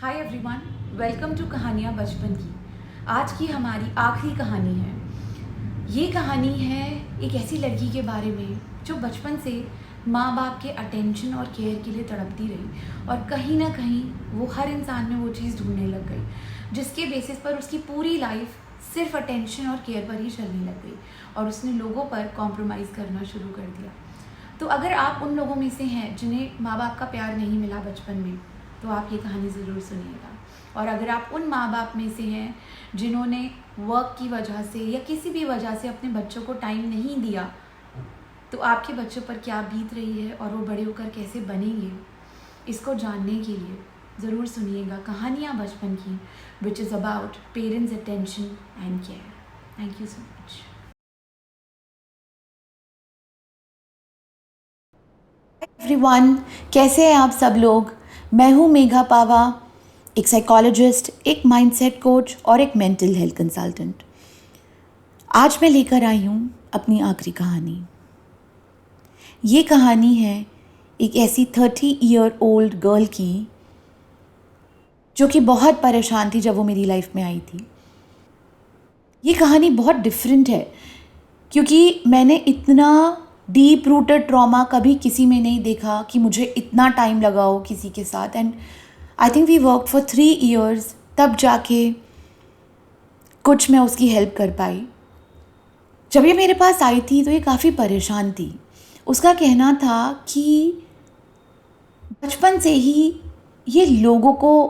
Hi everyone, welcome to कहानियाँ बचपन की। आज की हमारी आखिरी कहानी है। ये कहानी है एक ऐसी लड़की के बारे में जो बचपन से माँ बाप के अटेंशन और केयर के लिए तड़पती रही और कहीं ना कहीं वो हर इंसान में वो चीज़ ढूंढने लग गई, जिसके बेसिस पर उसकी पूरी लाइफ सिर्फ अटेंशन और केयर पर ही चलने लग गई और उसने लोगों पर कॉम्प्रोमाइज़ करना शुरू कर दिया। तो अगर आप उन लोगों में से हैं जिन्हें माँ बाप का प्यार नहीं मिला बचपन में, तो आप ये कहानी ज़रूर सुनिएगा। और अगर आप उन माँ बाप में से हैं जिन्होंने वर्क की वजह से या किसी भी वजह से अपने बच्चों को टाइम नहीं दिया, तो आपके बच्चों पर क्या बीत रही है और वो बड़े होकर कैसे बनेंगे, इसको जानने के लिए ज़रूर सुनिएगा कहानियाँ बचपन की, which is about parents attention and care. Thank you so much. Everyone, कैसे हैं आप सब लोग। मैं हूं मेघा पावा, एक साइकोलॉजिस्ट, एक माइंडसेट कोच और एक मेंटल हेल्थ कंसल्टेंट। आज मैं लेकर आई हूं अपनी आखिरी कहानी। ये कहानी है एक ऐसी 30 ईयर ओल्ड गर्ल की जो कि बहुत परेशान थी जब वो मेरी लाइफ में आई थी। ये कहानी बहुत डिफरेंट है क्योंकि मैंने इतना डीप रूटेड ट्रॉमा कभी किसी में नहीं देखा कि मुझे इतना टाइम लगा हो किसी के साथ। And I think we work for 3 years, तब जाके कुछ मैं उसकी हेल्प कर पाई। जब ये मेरे पास आई थी तो ये काफ़ी परेशान थी। उसका कहना था कि बचपन से ही ये लोगों को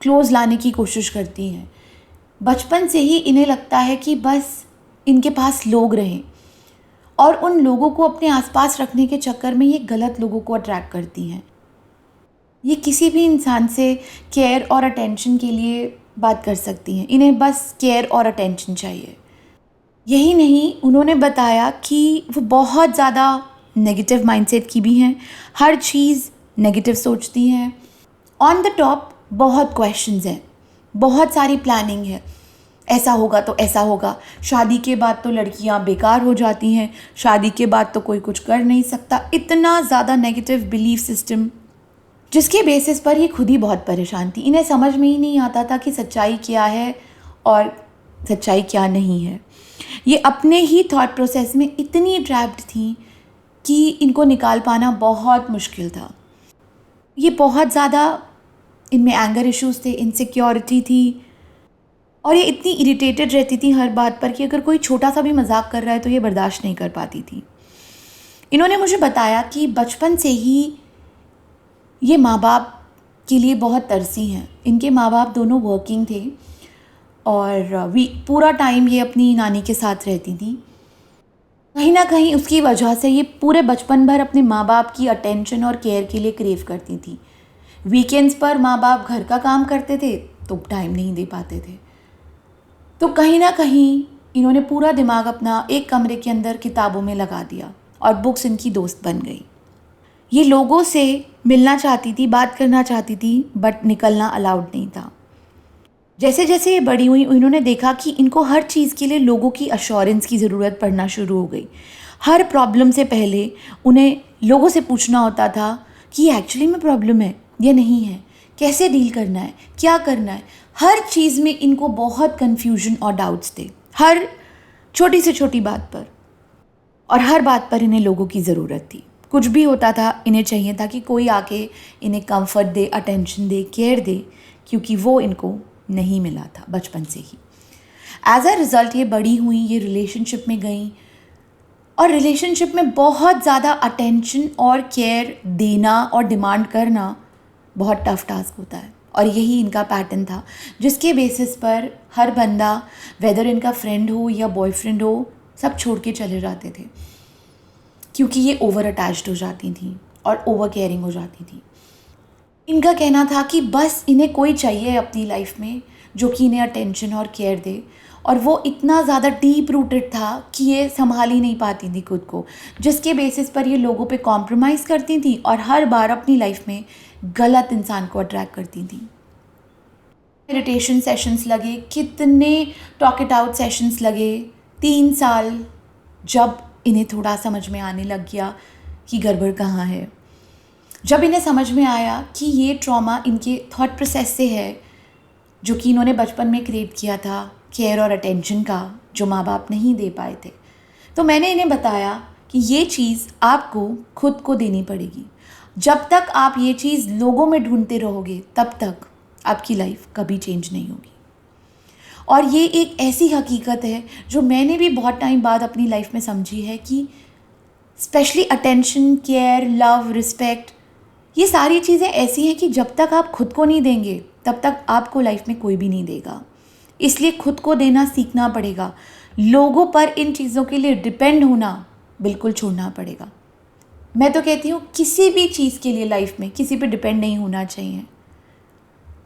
क्लोज़ लाने की कोशिश करती हैं। बचपन से ही इन्हें लगता है कि बस इनके पास लोग रहें और उन लोगों को अपने आसपास रखने के चक्कर में ये गलत लोगों को अट्रैक्ट करती हैं। ये किसी भी इंसान से केयर और अटेंशन के लिए बात कर सकती हैं। इन्हें बस केयर और अटेंशन चाहिए। यही नहीं, उन्होंने बताया कि वो बहुत ज़्यादा नेगेटिव माइंडसेट की भी हैं। हर चीज़ नेगेटिव सोचती हैं। ऑन द टॉप बहुत क्वेश्चंस हैं, बहुत सारी प्लानिंग है। ऐसा होगा तो ऐसा होगा, शादी के बाद तो लड़कियां बेकार हो जाती हैं, शादी के बाद तो कोई कुछ कर नहीं सकता। इतना ज़्यादा नेगेटिव बिलीफ सिस्टम, जिसके बेसिस पर ये खुद ही बहुत परेशान थी। इन्हें समझ में ही नहीं आता था कि सच्चाई क्या है और सच्चाई क्या नहीं है। ये अपने ही थॉट प्रोसेस में इतनी ट्रैप्ड थी कि इनको निकाल पाना बहुत मुश्किल था। ये बहुत ज़्यादा, इनमें एंगर इश्यूज़ थे, इनसिक्योरिटी थी और ये इतनी इरिटेटेड रहती थी हर बात पर कि अगर कोई छोटा सा भी मजाक कर रहा है तो ये बर्दाश्त नहीं कर पाती थी। इन्होंने मुझे बताया कि बचपन से ही ये माँ बाप के लिए बहुत तरसी हैं। इनके माँ बाप दोनों वर्किंग थे और पूरा टाइम ये अपनी नानी के साथ रहती थी। कहीं ना कहीं उसकी वजह से ये पूरे बचपन भर अपने माँ बाप की अटेंशन और केयर के लिए क्रेव करती थी। वीकेंड्स पर माँ बाप घर का काम करते थे तो टाइम नहीं दे पाते थे, तो कहीं ना कहीं इन्होंने पूरा दिमाग अपना एक कमरे के अंदर किताबों में लगा दिया और बुक्स इनकी दोस्त बन गई। ये लोगों से मिलना चाहती थी, बात करना चाहती थी, बट निकलना अलाउड नहीं था। जैसे जैसे ये बड़ी हुई, इन्होंने देखा कि इनको हर चीज़ के लिए लोगों की अश्योरेंस की ज़रूरत पड़ना शुरू हो गई। हर प्रॉब्लम से पहले उन्हें लोगों से पूछना होता था कि एक्चुअली में प्रॉब्लम है या नहीं है, कैसे डील करना है, क्या करना है। हर चीज़ में इनको बहुत कन्फ्यूजन और डाउट्स थे, हर छोटी से छोटी बात पर। और हर बात पर इन्हें लोगों की ज़रूरत थी। कुछ भी होता था इन्हें चाहिए था कि कोई आके इन्हें कंफर्ट दे, अटेंशन दे, केयर दे, क्योंकि वो इनको नहीं मिला था बचपन से ही। एज अ रिज़ल्ट ये बड़ी हुई, ये रिलेशनशिप में गई और रिलेशनशिप में बहुत ज़्यादा अटेंशन और केयर देना और डिमांड करना बहुत टफ टास्क होता है। और यही इनका पैटर्न था, जिसके बेसिस पर हर बंदा, वेदर इनका फ्रेंड हो या बॉयफ्रेंड हो, सब छोड़ के चले जाते थे क्योंकि ये ओवर अटैच्ड हो जाती थी और ओवर केयरिंग हो जाती थी। इनका कहना था कि बस इन्हें कोई चाहिए अपनी लाइफ में जो कि इन्हें अटेंशन और केयर दे, और वो इतना ज़्यादा डीप रूटेड था कि ये संभाल ही नहीं पाती थी खुद को, जिसके बेसिस पर ये लोगों पे कॉम्प्रोमाइज़ करती थी और हर बार अपनी लाइफ में गलत इंसान को अट्रैक्ट करती थी। मेडिटेशन सेशंस लगे, कितने टॉक इट आउट सेशंस लगे। 3 साल जब इन्हें थोड़ा समझ में आने लग गया कि गड़बड़ कहाँ है, जब इन्हें समझ में आया कि ये ट्रॉमा इनके थॉट प्रोसेस से है, जो कि इन्होंने बचपन में क्रिएट किया था, केयर और अटेंशन का, जो माँ बाप नहीं दे पाए थे, तो मैंने इन्हें बताया कि ये चीज़ आपको खुद को देनी पड़ेगी। जब तक आप ये चीज़ लोगों में ढूंढते रहोगे, तब तक आपकी लाइफ कभी चेंज नहीं होगी। और ये एक ऐसी हकीकत है जो मैंने भी बहुत टाइम बाद अपनी लाइफ में समझी है कि specially attention, care, love, respect, ये सारी चीज़ें ऐसी हैं कि जब तक आप खुद को नहीं देंगे तब तक आपको लाइफ में कोई भी नहीं देगा। इसलिए खुद को देना सीखना पड़ेगा। लोगों पर इन चीज़ों के लिए डिपेंड होना बिल्कुल छोड़ना पड़ेगा। मैं तो कहती हूँ किसी भी चीज़ के लिए लाइफ में किसी पे डिपेंड नहीं होना चाहिए।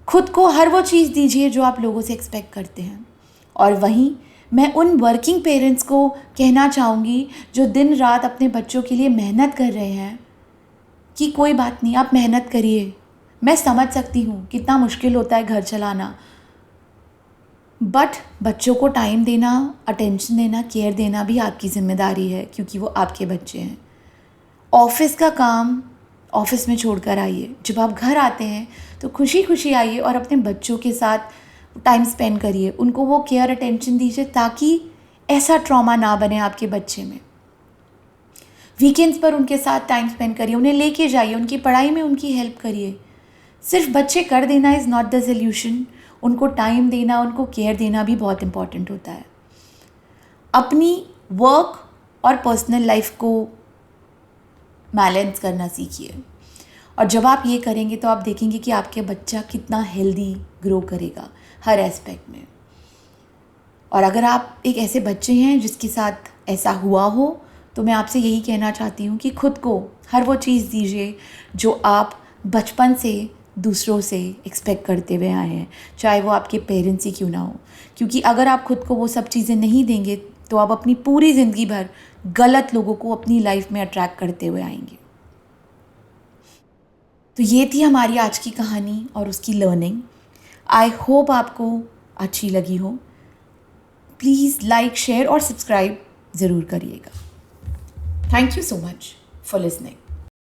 खुद को हर वो चीज़ दीजिए जो आप लोगों से एक्सपेक्ट करते हैं। और वहीं मैं उन वर्किंग पेरेंट्स को कहना चाहूँगी जो दिन रात अपने बच्चों के लिए मेहनत कर रहे हैं कि कोई बात नहीं, आप मेहनत करिए। मैं समझ सकती हूँ कितना मुश्किल होता है घर चलाना, बट बच्चों को टाइम देना, अटेंशन देना, केयर देना भी आपकी ज़िम्मेदारी है, क्योंकि वो आपके बच्चे हैं। ऑफिस का काम ऑफिस में छोड़कर आइए। जब आप घर आते हैं तो खुशी खुशी आइए और अपने बच्चों के साथ टाइम स्पेंड करिए, उनको वो केयर अटेंशन दीजिए ताकि ऐसा ट्रॉमा ना बने आपके बच्चे में। वीकेंड्स पर उनके साथ टाइम स्पेंड करिए, उन्हें लेके जाइए, उनकी पढ़ाई में उनकी हेल्प करिए। सिर्फ बच्चे कर देना इज़ नॉट द सोल्यूशन। उनको टाइम देना, उनको केयर देना भी बहुत इम्पॉर्टेंट होता है। अपनी वर्क और पर्सनल लाइफ को बैलेंस करना सीखिए, और जब आप ये करेंगे तो आप देखेंगे कि आपके बच्चा कितना हेल्दी ग्रो करेगा हर एस्पेक्ट में। और अगर आप एक ऐसे बच्चे हैं जिसके साथ ऐसा हुआ हो, तो मैं आपसे यही कहना चाहती हूँ कि खुद को हर वो चीज़ दीजिए जो आप बचपन से दूसरों से एक्सपेक्ट करते हुए आए हैं, चाहे वो आपके पेरेंट्स ही क्यों ना हो। क्योंकि अगर आप खुद को वो सब चीज़ें नहीं देंगे तो आप अपनी पूरी ज़िंदगी भर गलत लोगों को अपनी लाइफ में अट्रैक्ट करते हुए आएंगे। तो ये थी हमारी आज की कहानी और उसकी लर्निंग। आई होप आपको अच्छी लगी हो। प्लीज़ लाइक, शेयर और सब्सक्राइब ज़रूर करिएगा। Thank you so much for listening.